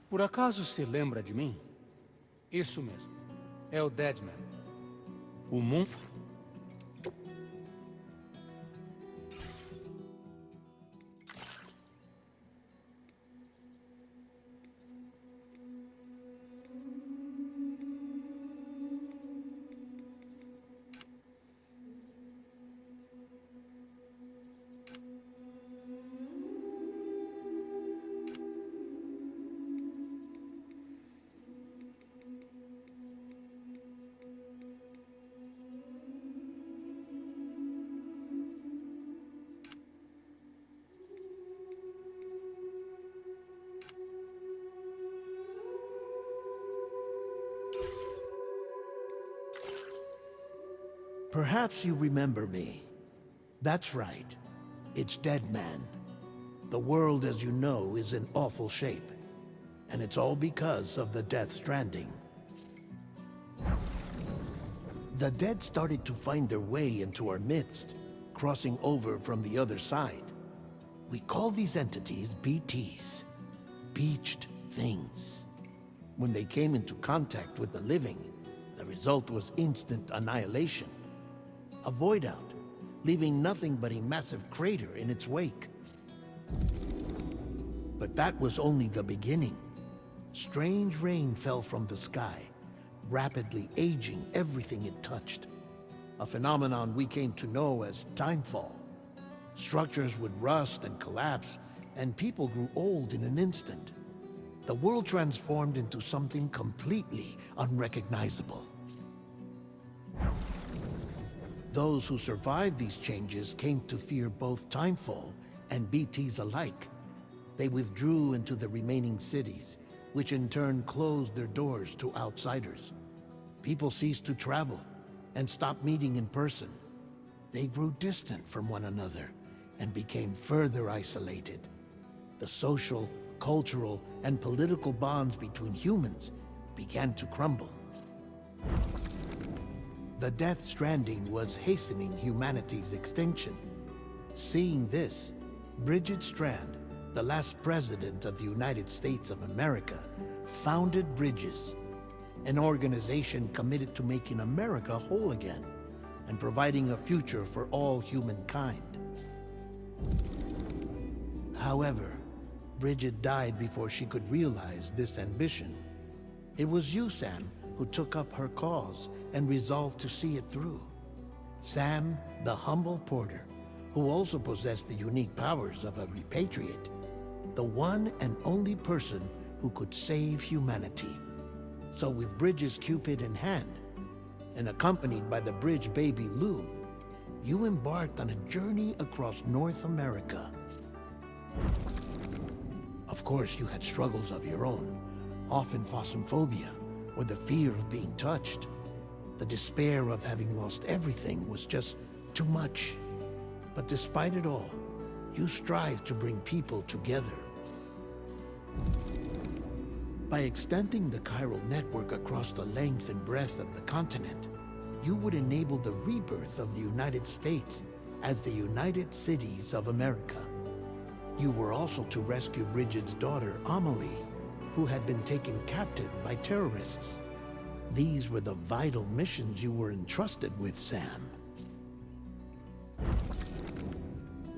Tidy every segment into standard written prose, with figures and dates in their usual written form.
Por acaso se lembra de mim? Isso mesmo. É o Deadman. O mundo... Perhaps you remember me. That's right. It's Deadman. The world, as you know, is in awful shape. And it's all because of the Death Stranding. The dead started to find their way into our midst, crossing over from the other side. We call these entities BTs. Beached Things. When they came into contact with the living, the result was instant annihilation. A void out, leaving nothing but a massive crater in its wake. But that was only the beginning. Strange rain fell from the sky, rapidly aging everything it touched. A phenomenon we came to know as timefall. Structures would rust and collapse, and people grew old in an instant. The world transformed into something completely unrecognizable. Those who survived these changes came to fear both Timefall and BTs alike. They withdrew into the remaining cities, which in turn closed their doors to outsiders. People ceased to travel and stopped meeting in person. They grew distant from one another and became further isolated. The social, cultural, and political bonds between humans began to crumble. The Death Stranding was hastening humanity's extinction. Seeing this, Bridget Strand, the last president of the United States of America, founded Bridges, an organization committed to making America whole again and providing a future for all humankind. However, Bridget died before she could realize this ambition. It was you, Sam, who took up her cause and resolved to see it through. Sam, the humble porter, who also possessed the unique powers of a repatriate, the one and only person who could save humanity. So with Bridges' Cupid in hand, and accompanied by the bridge baby Lou, you embarked on a journey across North America. Of course, you had struggles of your own, often phasmophobia, or the fear of being touched. The despair of having lost everything was just too much. But despite it all, you strived to bring people together. By extending the chiral network across the length and breadth of the continent, you would enable the rebirth of the United States as the United Cities of America. You were also to rescue Bridget's daughter, Amelie, who had been taken captive by terrorists. These were the vital missions you were entrusted with, Sam.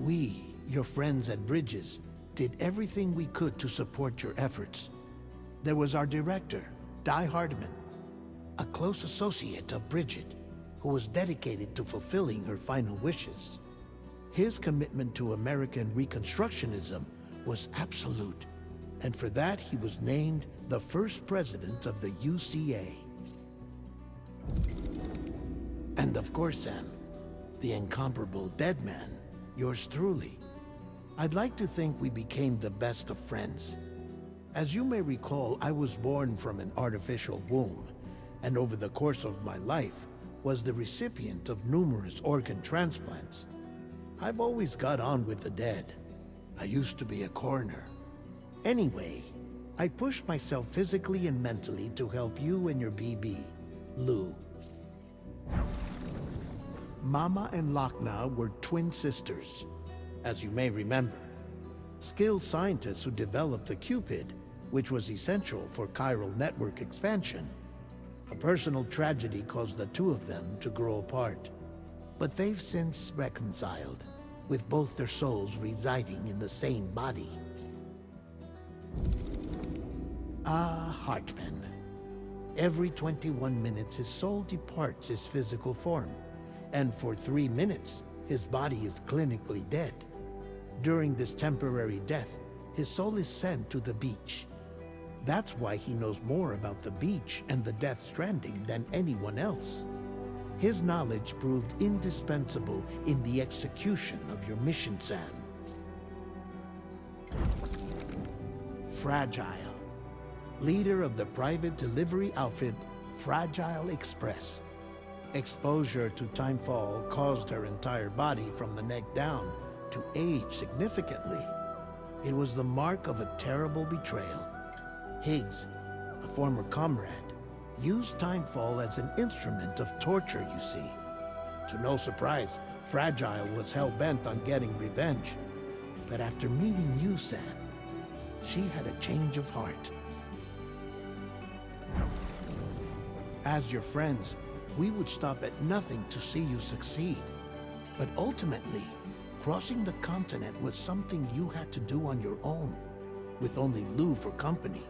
We, your friends at Bridges, did everything we could to support your efforts. There was our director, Di Hardman, a close associate of Bridget, who was dedicated to fulfilling her final wishes. His commitment to American Reconstructionism was absolute, and for that he was named the first president of the UCA. And of course, Sam, the incomparable Deadman, yours truly. I'd like to think we became the best of friends. As you may recall, I was born from an artificial womb, and over the course of my life was the recipient of numerous organ transplants. I've always got on with the dead. I used to be a coroner. Anyway, I pushed myself physically and mentally to help you and your BB, Lou. Mama and Lakna were twin sisters, as you may remember. Skilled scientists who developed the Cupid which was essential for chiral network expansion. A personal tragedy caused the two of them to grow apart. But they've since reconciled, with both their souls residing in the same body. Hartman. Every 21 minutes his soul departs his physical form, and for 3 minutes his body is clinically dead. During this temporary death, his soul is sent to the beach. That's why he knows more about the beach and the Death Stranding than anyone else. His knowledge proved indispensable in the execution of your mission, Sam. Fragile. Leader of the private delivery outfit, Fragile Express. Exposure to timefall caused her entire body from the neck down to age significantly. It was the mark of a terrible betrayal. Higgs, a former comrade, used timefall as an instrument of torture, you see. To no surprise, Fragile was hell-bent on getting revenge. But after meeting you, Sam, she had a change of heart. As your friends, we would stop at nothing to see you succeed. But ultimately, crossing the continent was something you had to do on your own, with only Lou for company,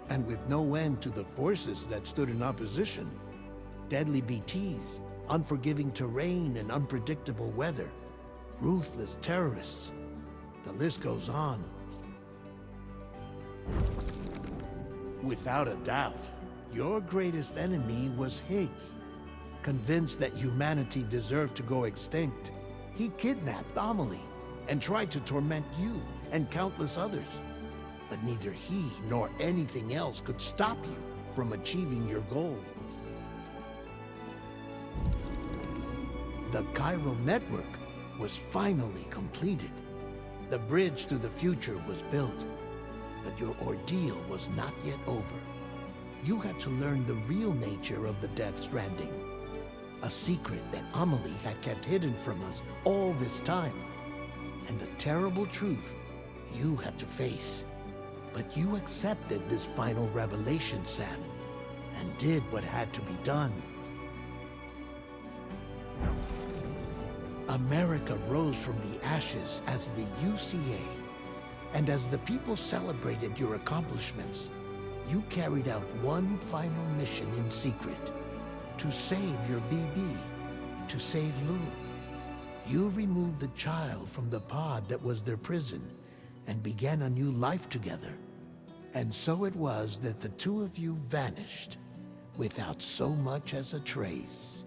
and with no end to the forces that stood in opposition. Deadly BTs, unforgiving terrain and unpredictable weather, ruthless terrorists. The list goes on. Without a doubt, your greatest enemy was Higgs. Convinced that humanity deserved to go extinct, he kidnapped Amelie and tried to torment you and countless others. But neither he nor anything else could stop you from achieving your goal. The chiral network was finally completed. The bridge to the future was built, but your ordeal was not yet over. You had to learn the real nature of the Death Stranding, a secret that Amelie had kept hidden from us all this time, and a terrible truth you had to face. But you accepted this final revelation, Sam, and did what had to be done. America rose from the ashes as the UCA, and as the people celebrated your accomplishments, you carried out one final mission in secret, to save your BB, to save Lou. You removed the child from the pod that was their prison and began a new life together. And so it was that the two of you vanished without so much as a trace.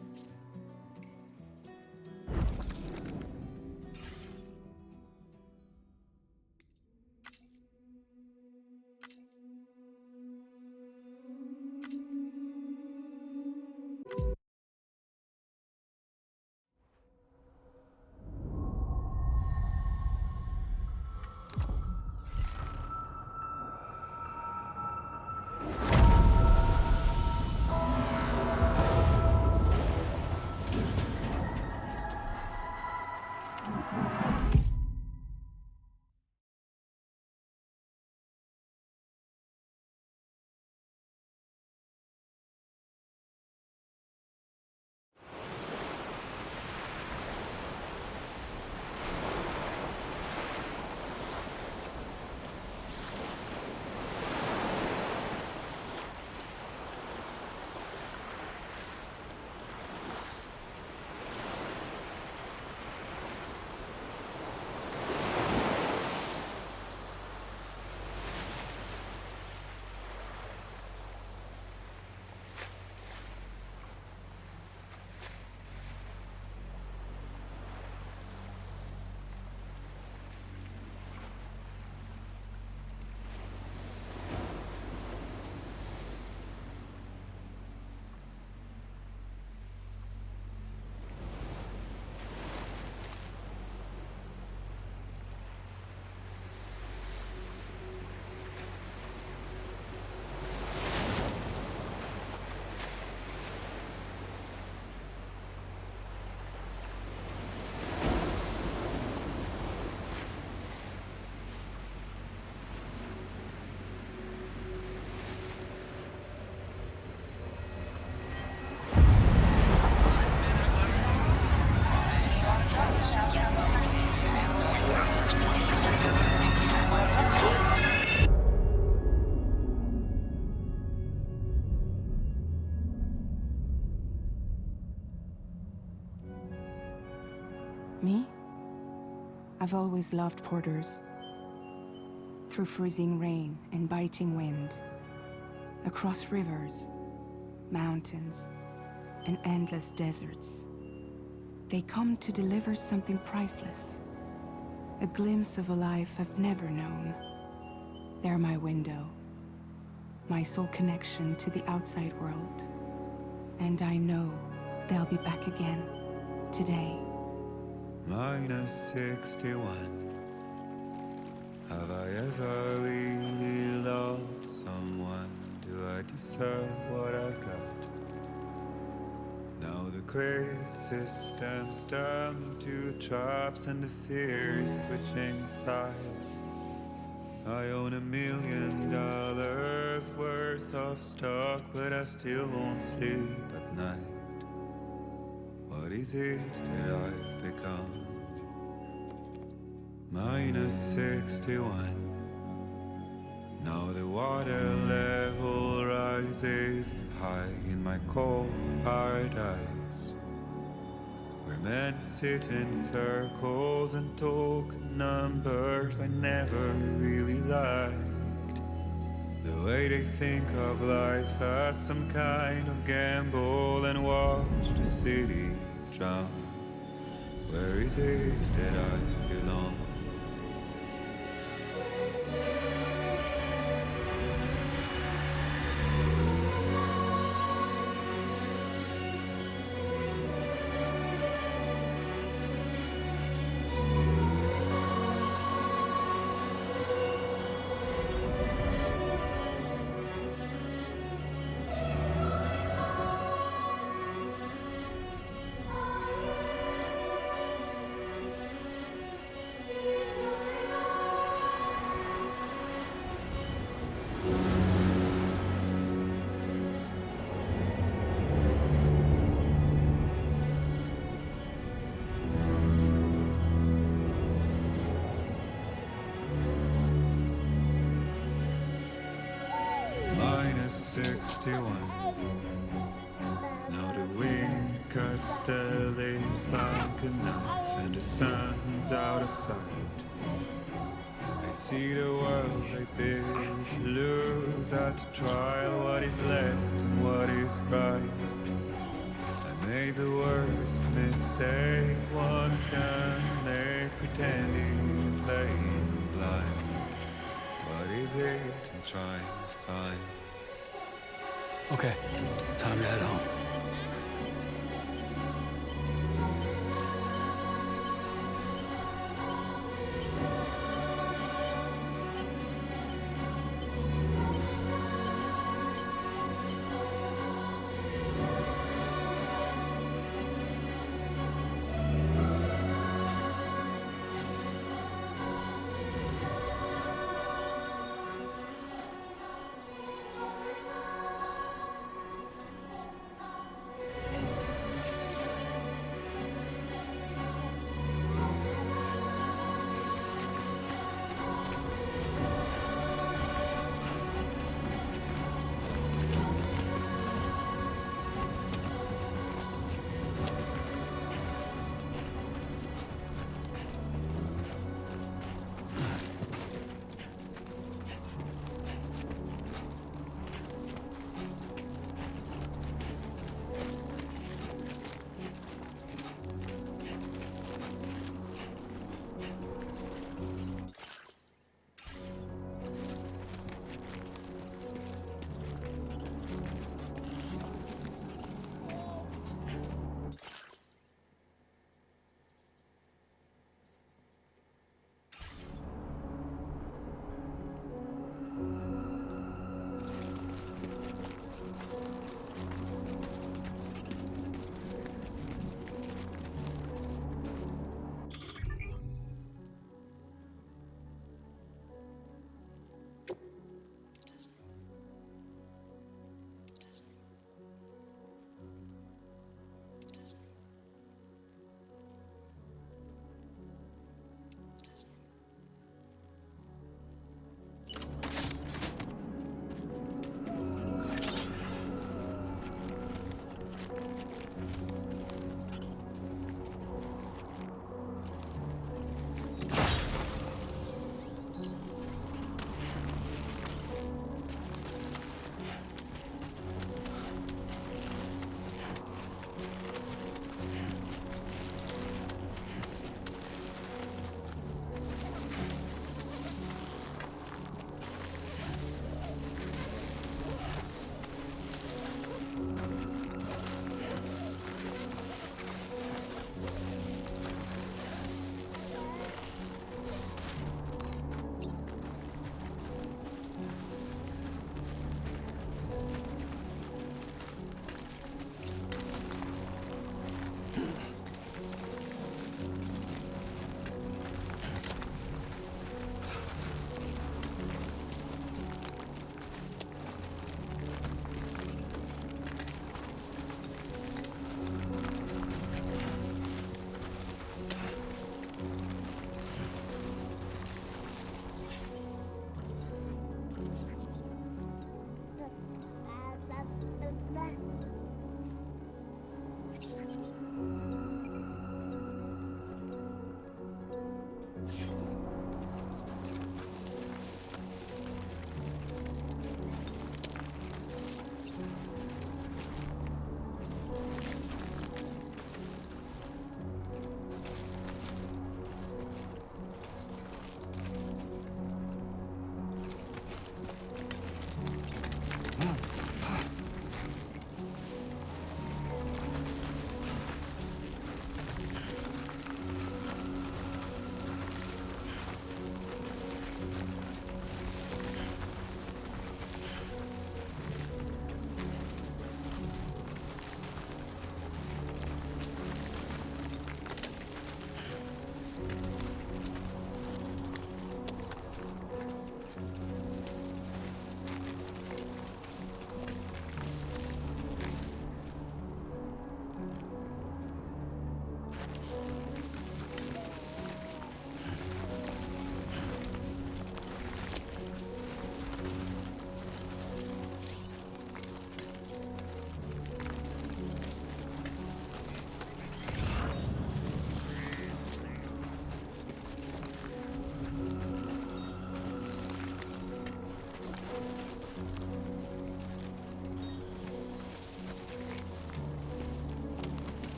I've always loved porters. Through freezing rain and biting wind, across rivers, mountains, and endless deserts, they come to deliver something priceless, a glimpse of a life I've never known. They're my window, my sole connection to the outside world. And I know they'll be back again, today. -61. Have I ever really loved someone? Do I deserve what I've got? Now the great system's turned into traps and the fear is switching sides. I own $1 million worth of stock, but I still won't sleep at night. What is it that I've become? -61. Now the water level rises high in my cold paradise, where men sit in circles and talk numbers I never really liked. The way they think of life as some kind of gamble and watch the city drown. Where is it that I belong? -61. Now the wind cuts the leaves like a knife and the sun's out of sight. I see the world I built to lose at the trial, what is left and what is right. I made the worst mistake one can make, pretending and playing blind. What is it I'm trying to find? Okay, time to head home.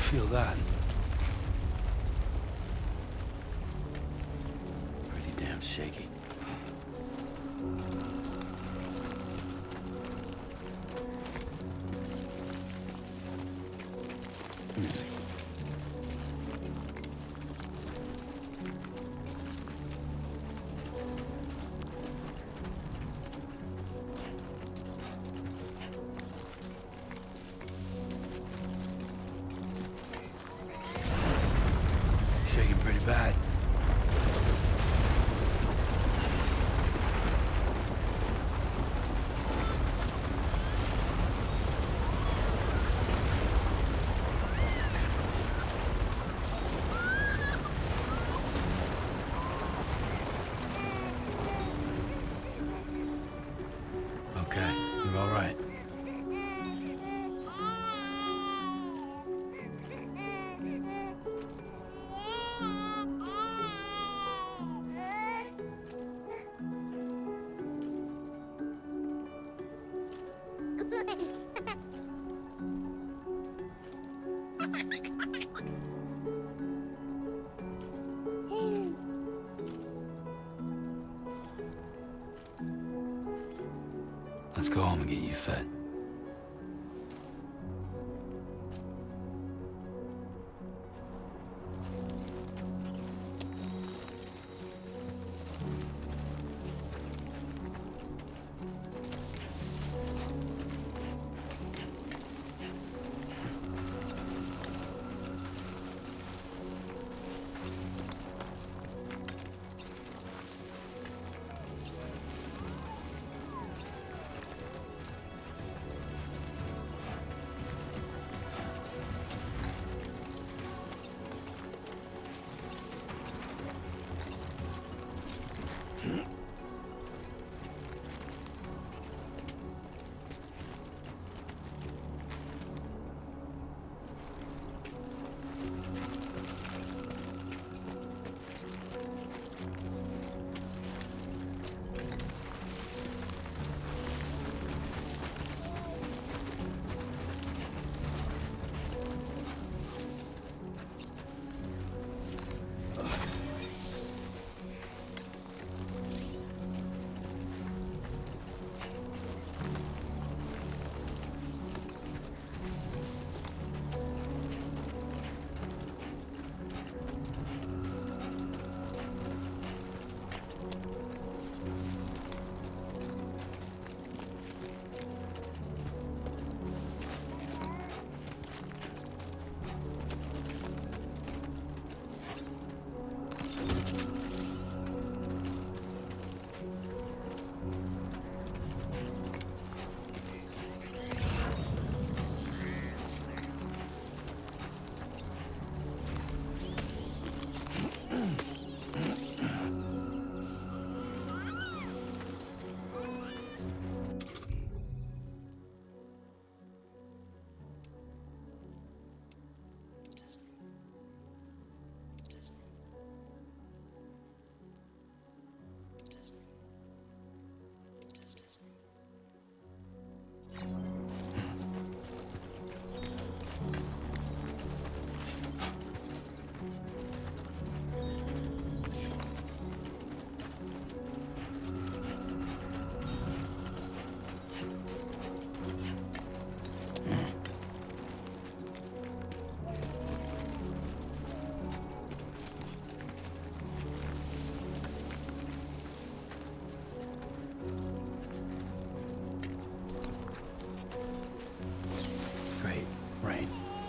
feel that? Pretty damn shaky. Shaking pretty bad. Okay, you're all right. Let's go home and get you fed.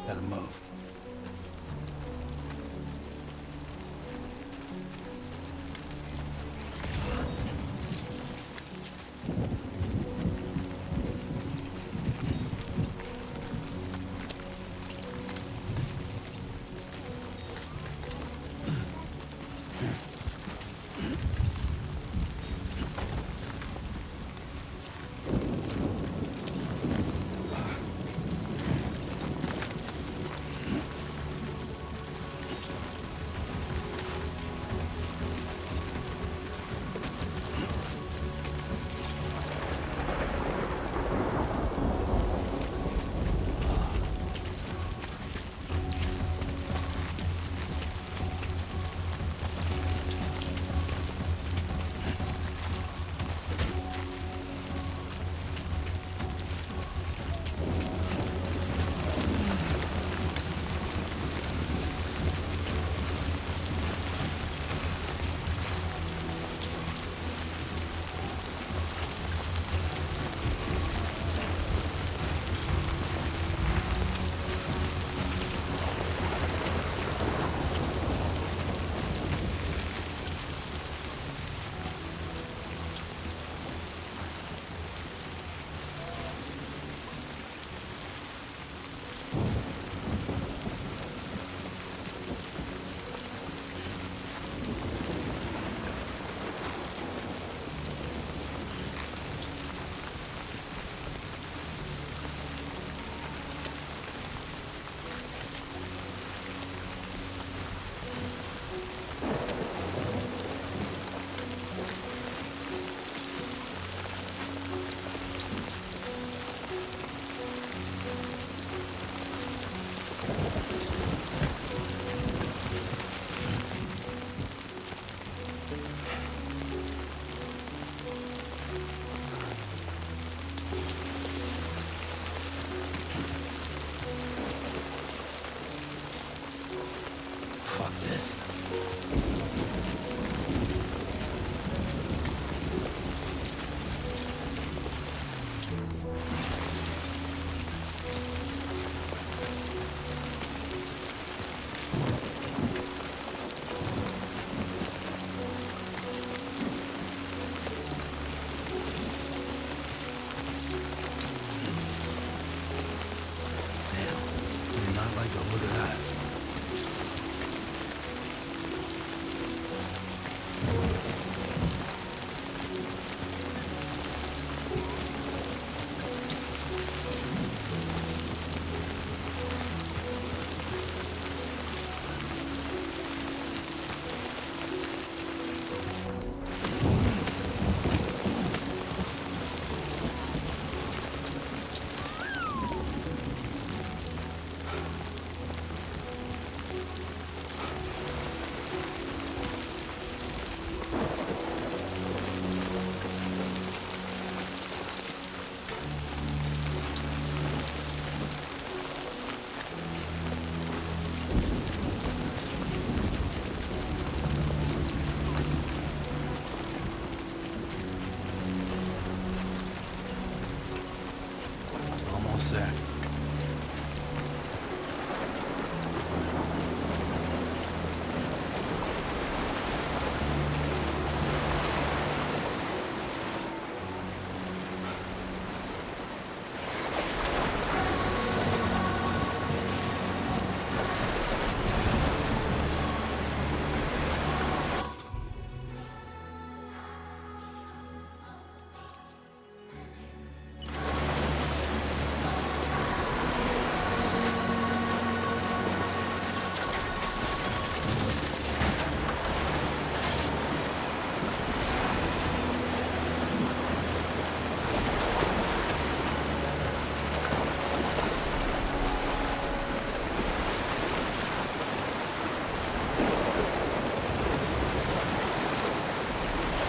Gotta move. Fuck this. Damn, I do not like the look of that. Almost there.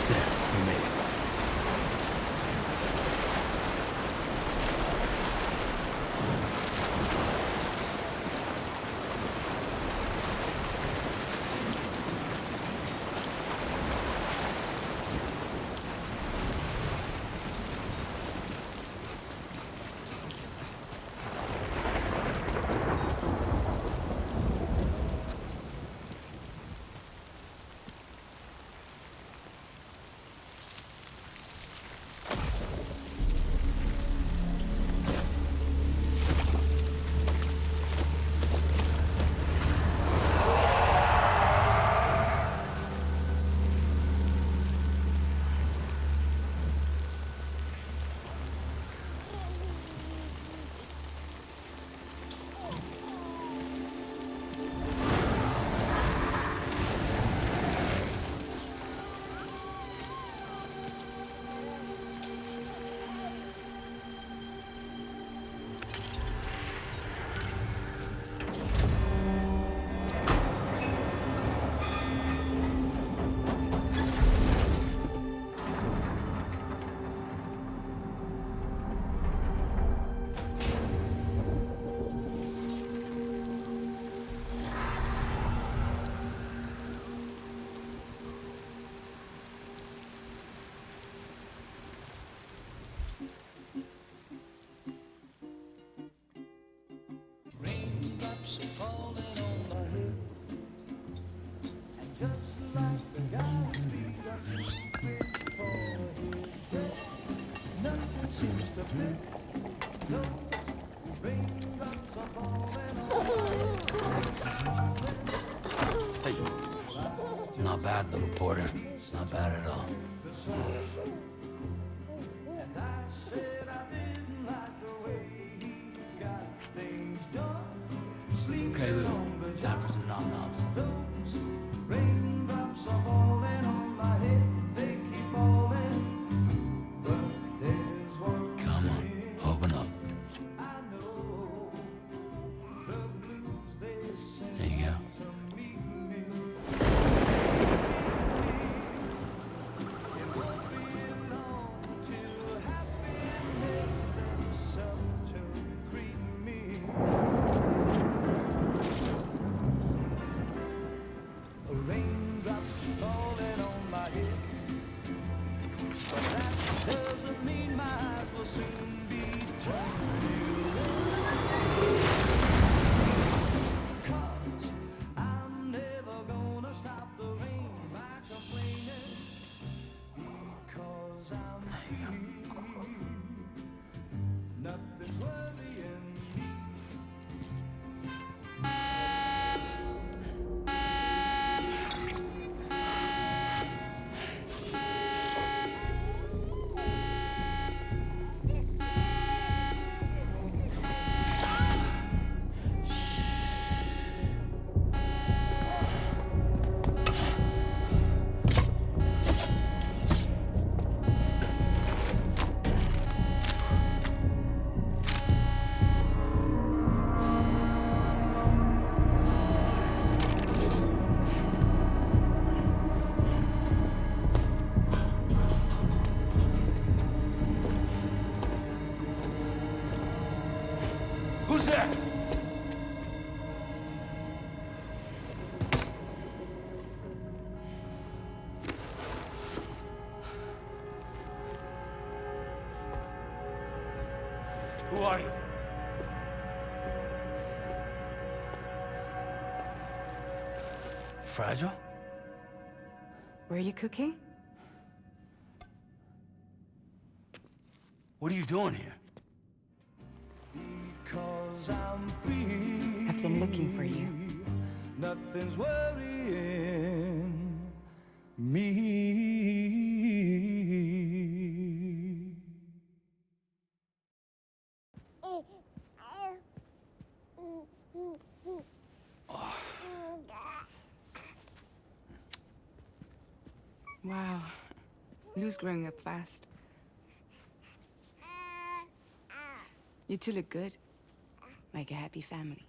There, we made it. Raindrops are falling on my head, and just like the guy's feet are too big for his head, nothing seems to fit. No, raindrops are falling on my head. Hey. Not bad, little porter. Not bad at all. And I said I didn't like the way he got things done. Okay, Lou. Time for some nom-noms. Those raindrops are falling on my head, they keep falling. But there's one Come on, thing open up. I know, the blue Who's there? Who are you? Fragile? Were you cooking? What are you doing here? Because I'm free. I've been looking for you. Nothing's worrying me. Wow. Lou's growing up fast. You two look good. Like a happy family.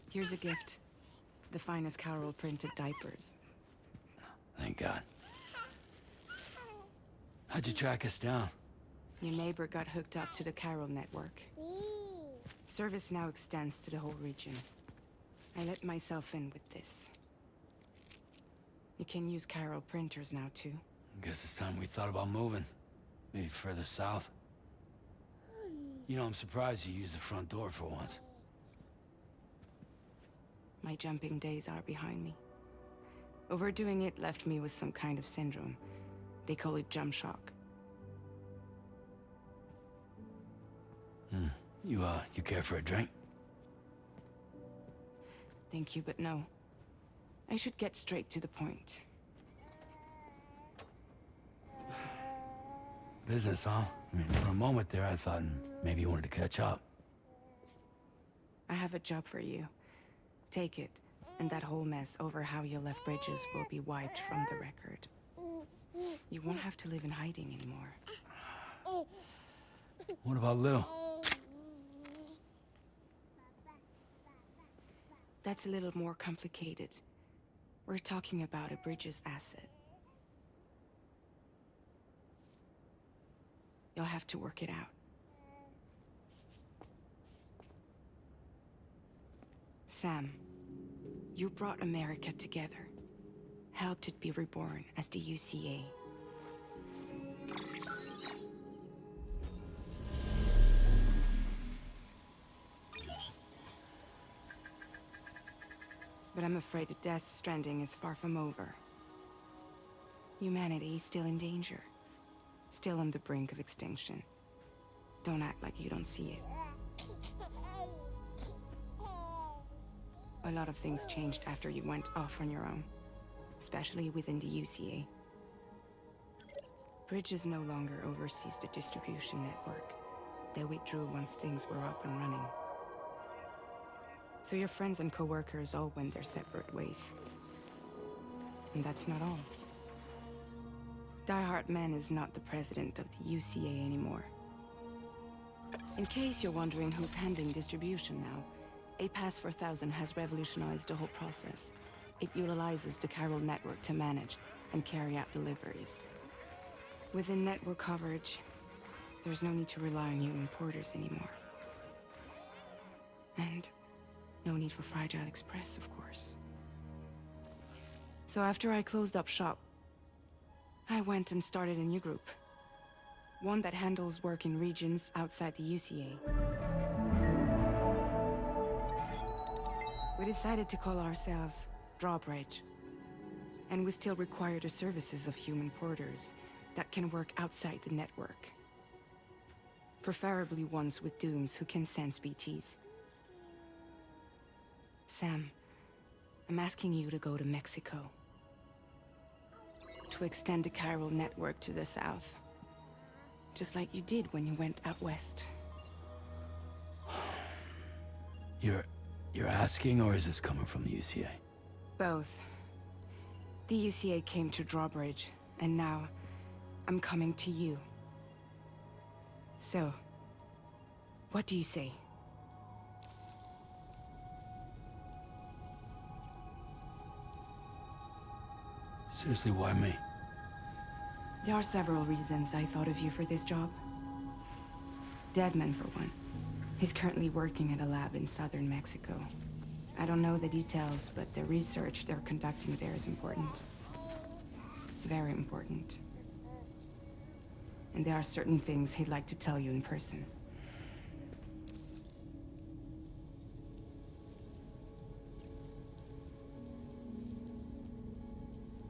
Here's a gift. The finest Carol printed diapers. Thank God. How'd you track us down? Your neighbor got hooked up to the Carol network. Service now extends to the whole region. I let myself in with this. You can use Carol printers now, too. Guess it's time we thought about moving. Maybe further south. You know, I'm surprised you used the front door for once. My jumping days are behind me. Overdoing it left me with some kind of syndrome. They call it jump shock. You care for a drink? Thank you, but no. I should get straight to the point. Business, huh? I mean, for a moment there, I thought maybe you wanted to catch up. I have a job for you. Take it, and that whole mess over how you left Bridges will be wiped from the record. You won't have to live in hiding anymore. What about Lou? That's a little more complicated. We're talking about a Bridges asset. You'll have to work it out. Sam, you brought America together. Helped it be reborn as the UCA. But I'm afraid the Death Stranding is far from over. Humanity is still in danger. Still on the brink of extinction. Don't act like you don't see it. A lot of things changed after you went off on your own. Especially within the UCA. Bridges no longer oversees the distribution network. They withdrew once things were up and running. So your friends and co-workers all went their separate ways. And that's not all. Die Hard Man is not the president of the UCA anymore. In case you're wondering who's handling distribution now, A Pass for 1000 has revolutionized the whole process. It utilizes the Carol network to manage and carry out deliveries. Within network coverage, there's no need to rely on human porters anymore. And no need for Fragile Express, of course. So after I closed up shop, I went and started a new group. One that handles work in regions outside the UCA. We decided to call ourselves Drawbridge. And we still require the services of human porters that can work outside the network. Preferably ones with dooms who can sense BTs. Sam, I'm asking you to go to Mexico. To extend the Carol network to the south. Just like you did when you went out west. You're asking, or is this coming from the UCA? Both. The UCA came to Drawbridge, and now I'm coming to you. So, what do you say? Seriously, why me? There are several reasons I thought of you for this job. Deadman, for one. He's currently working at a lab in southern Mexico. I don't know the details, but the research they're conducting there is important. Very important. And there are certain things he'd like to tell you in person.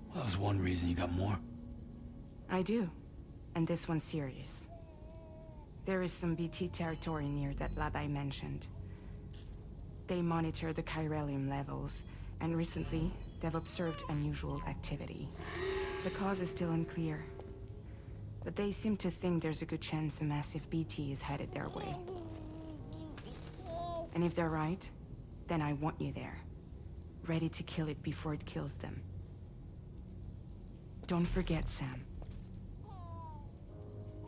Well, that was one reason. You got more? I do. And this one's serious. There is some BT territory near that lab I mentioned. They monitor the chiralium levels, and recently, they've observed unusual activity. The cause is still unclear, but they seem to think there's a good chance a massive BT is headed their way. And if they're right, then I want you there, ready to kill it before it kills them. Don't forget, Sam.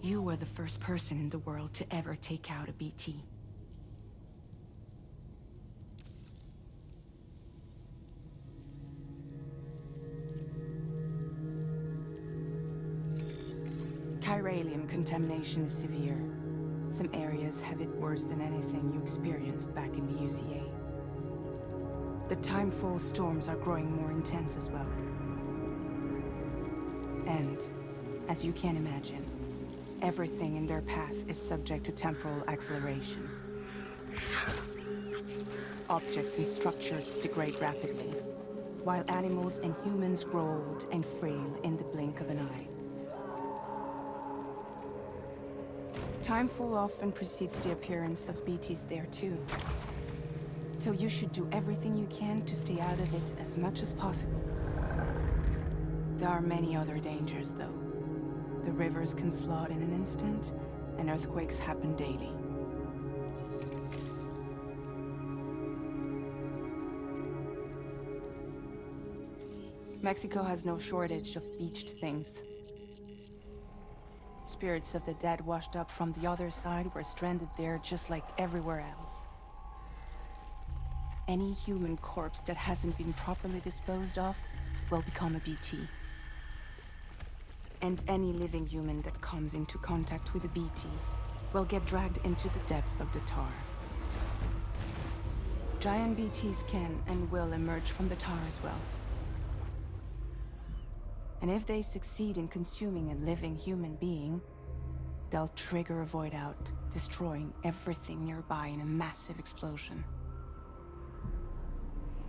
You were the first person in the world to ever take out a BT. Chiralium contamination is severe. Some areas have it worse than anything you experienced back in the UCA. The timefall storms are growing more intense as well. And, as you can imagine, everything in their path is subject to temporal acceleration. Objects and structures degrade rapidly, while animals and humans grow old and frail in the blink of an eye. Timefall often precedes the appearance of BTs there too. So you should do everything you can to stay out of it as much as possible. There are many other dangers, though. The rivers can flood in an instant, and earthquakes happen daily. Mexico has no shortage of beached things. Spirits of the dead washed up from the other side were stranded there just like everywhere else. Any human corpse that hasn't been properly disposed of will become a BT. And any living human that comes into contact with a BT will get dragged into the depths of the tar. Giant BTs can and will emerge from the tar as well. And if they succeed in consuming a living human being, they'll trigger a void out, destroying everything nearby in a massive explosion.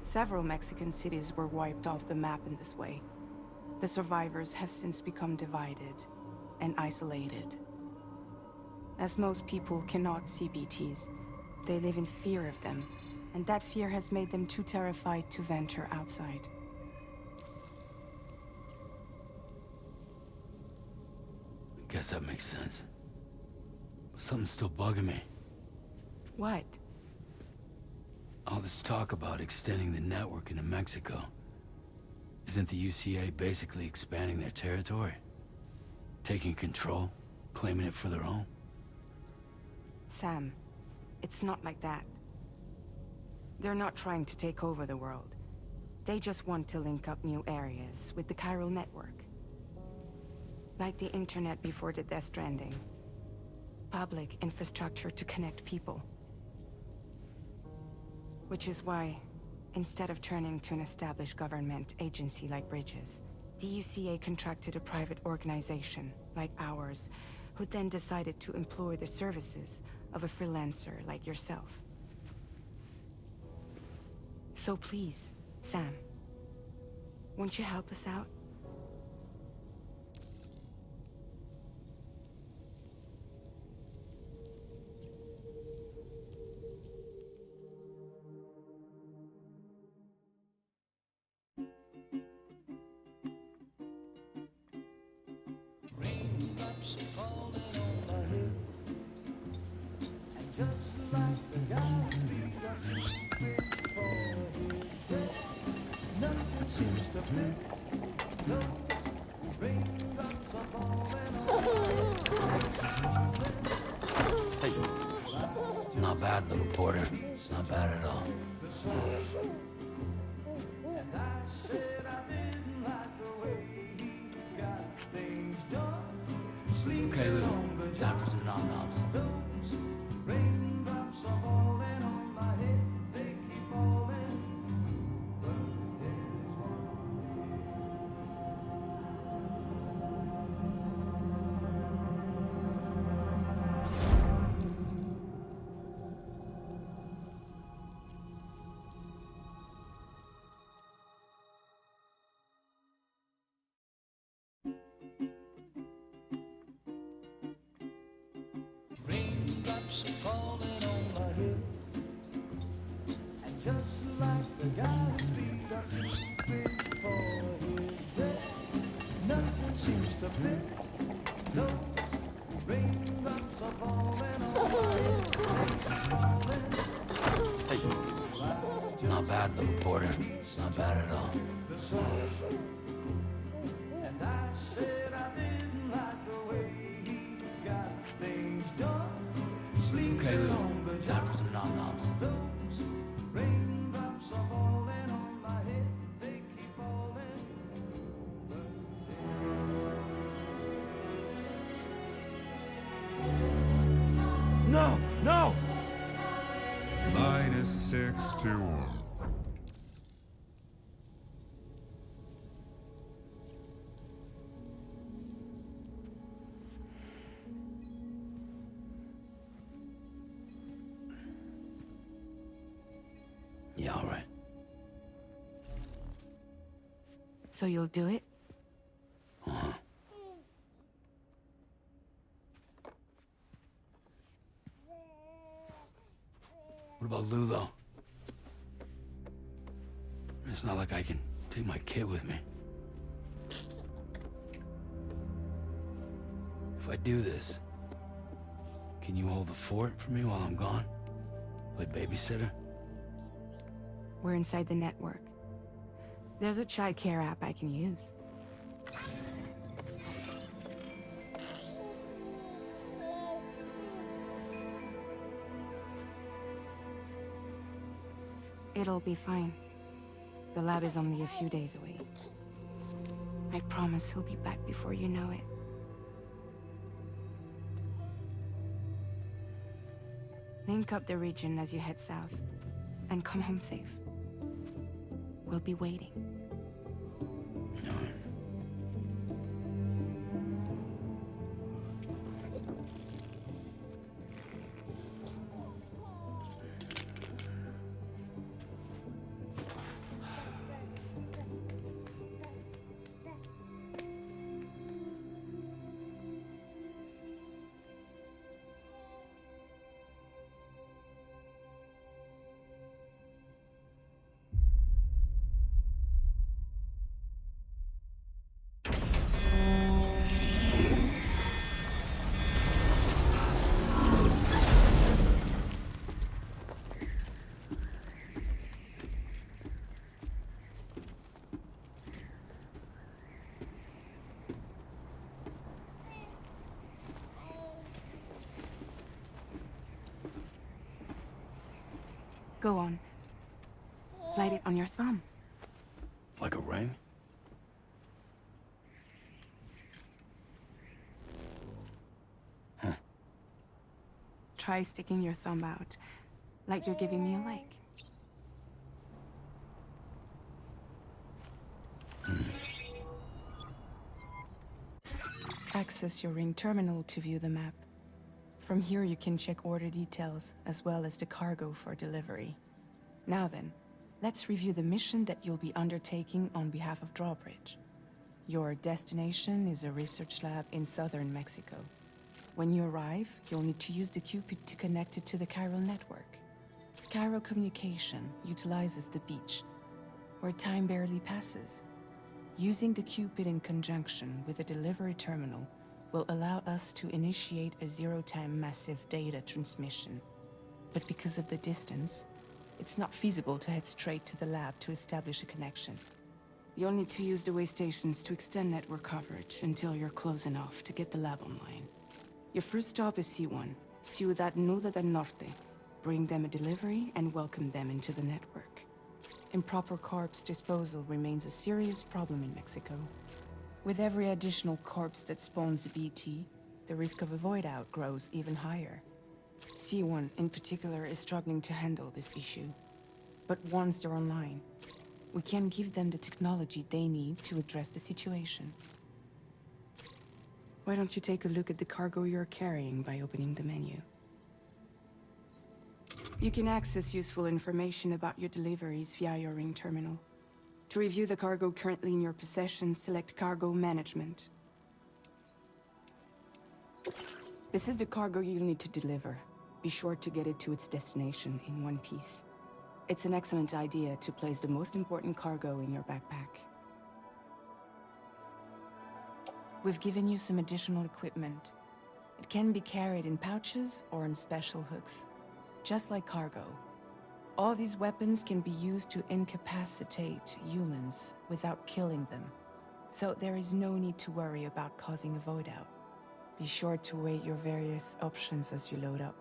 Several Mexican cities were wiped off the map in this way. The survivors have since become divided and isolated. As most people cannot see BTs, they live in fear of them, and that fear has made them too terrified to venture outside. Guess that makes sense. But something's still bugging me. What? All this talk about extending the network into Mexico. Isn't the UCA basically expanding their territory? Taking control? Claiming it for their own? Sam, it's not like that. They're not trying to take over the world. They just want to link up new areas with the chiral network. Like the internet before the Death Stranding. Public infrastructure to connect people. Which is why, instead of turning to an established government agency like Bridges, the UCA contracted a private organization, like ours, who then decided to employ the services of a freelancer like yourself. So please, Sam, won't you help us out? Raindrops are falling on my head, and just like the guy's feet got moving for his nothing seems to fit. No, raindrops are falling on my head. Hey. Not bad, little porter. Not bad at all. And I said I didn't like the way he got things done. Okay, Lou. Time for some nom-noms. Those bad, little porter. Not bad at all. And I said I didn't like the way he got things done. Sleeping Okay, Lou. on the Time job. for some nom-noms. Those raindrops are falling on my head. They keep falling. No! No! Minus 61. Yeah, all right. So you'll do it? Uh-huh. What about Lou, though? It's not like I can take my kid with me. If I do this, can you hold the fort for me while I'm gone? Play babysitter? We're inside the network. There's a child care app I can use. It'll be fine. The lab is only a few days away. I promise he'll be back before you know it. Link up the region as you head south, and come home safe. We'll be waiting. All right. Go on. Slide it on your thumb. Like a ring? Try sticking your thumb out, like you're giving me a like. Access your ring terminal to view the map. From here you can check order details, as well as the cargo for delivery. Now then, let's review the mission that you'll be undertaking on behalf of Drawbridge. Your destination is a research lab in southern Mexico. When you arrive, you'll need to use the Cupid to connect it to the chiral network. Chiral communication utilizes the beach, where time barely passes. Using the Cupid in conjunction with a delivery terminal will allow us to initiate a zero-time massive data transmission. But because of the distance, it's not feasible to head straight to the lab to establish a connection. You'll need to use the way stations to extend network coverage until you're close enough to get the lab online. Your first stop is C1, Ciudad Nuda del Norte. Bring them a delivery and welcome them into the network. Improper corpse disposal remains a serious problem in Mexico. With every additional corpse that spawns a BT, the risk of a void out grows even higher. C1 in particular is struggling to handle this issue. But once they're online, we can give them the technology they need to address the situation. Why don't you take a look at the cargo you're carrying by opening the menu? You can access useful information about your deliveries via your ring terminal. To review the cargo currently in your possession, select Cargo Management. This is the cargo you'll need to deliver. Be sure to get it to its destination in one piece. It's an excellent idea to place the most important cargo in your backpack. We've given you some additional equipment. It can be carried in pouches or in special hooks, just like cargo. All these weapons can be used to incapacitate humans without killing them. So there is no need to worry about causing a void out. Be sure to weigh your various options as you load up.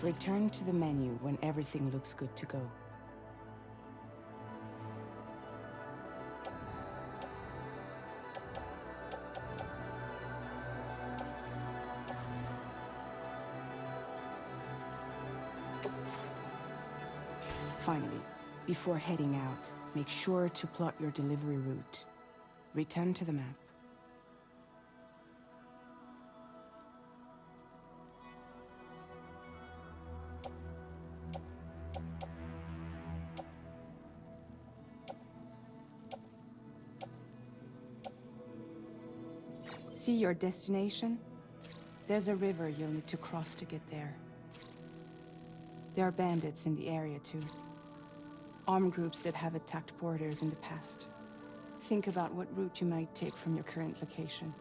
Return to the menu when everything looks good to go. Finally, before heading out, make sure to plot your delivery route. Return to the map. See your destination? There's a river you'll need to cross to get there. There are bandits in the area too. Armed groups that have attacked borders in the past. Think about what route you might take from your current location.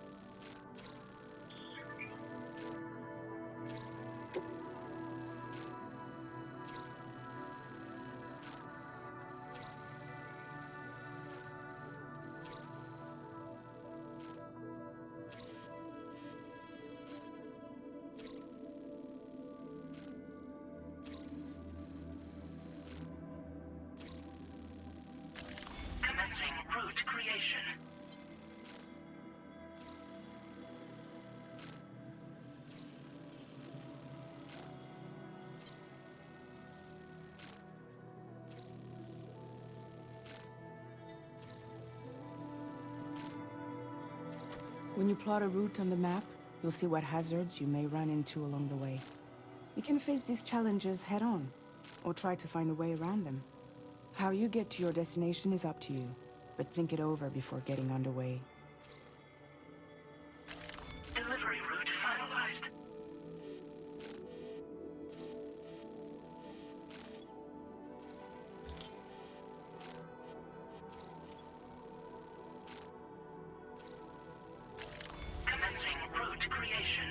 Route creation. When you plot a route on the map, you'll see what hazards you may run into along the way. You can face these challenges head-on, or try to find a way around them. How you get to your destination is up to you, but think it over before getting underway. Delivery route finalized. Commencing route creation.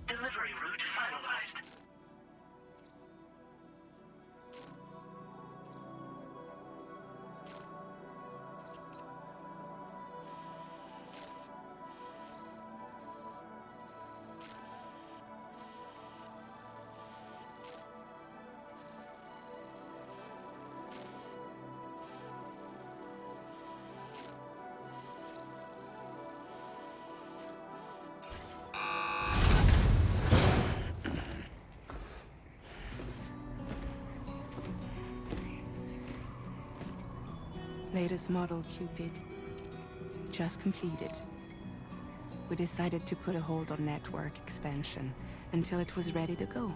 Delivery route finalized. Latest model Cupid. Just completed. We decided to put a hold on network expansion until it was ready to go.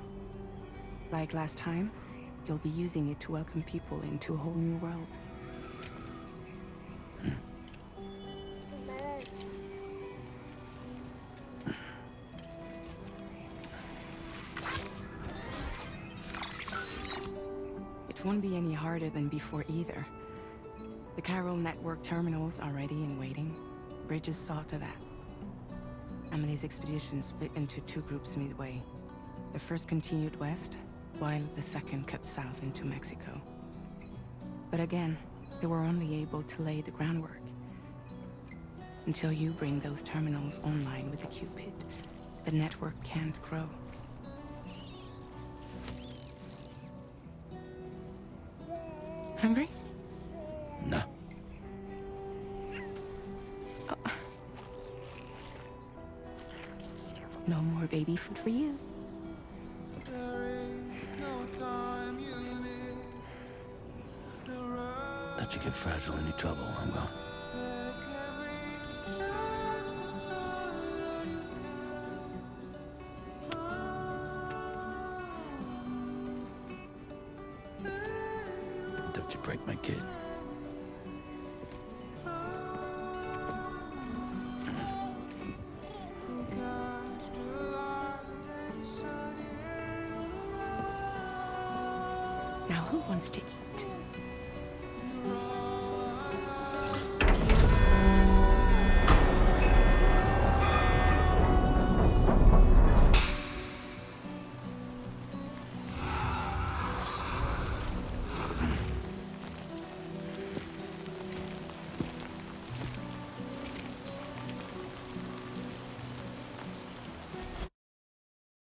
Like last time, you'll be using it to welcome people into a whole new world. It won't be any harder than before either. The Chiral network terminals are ready and waiting. Bridges saw to that. Emily's expedition split into two groups midway. The first continued west, while the second cut south into Mexico. But again, they were only able to lay the groundwork. Until you bring those terminals online with the Cupid, the network can't grow. Hungry? No. No more baby food for you. Let you get fragile any trouble while I'm gone. Don't you break my kid. Now who wants to eat?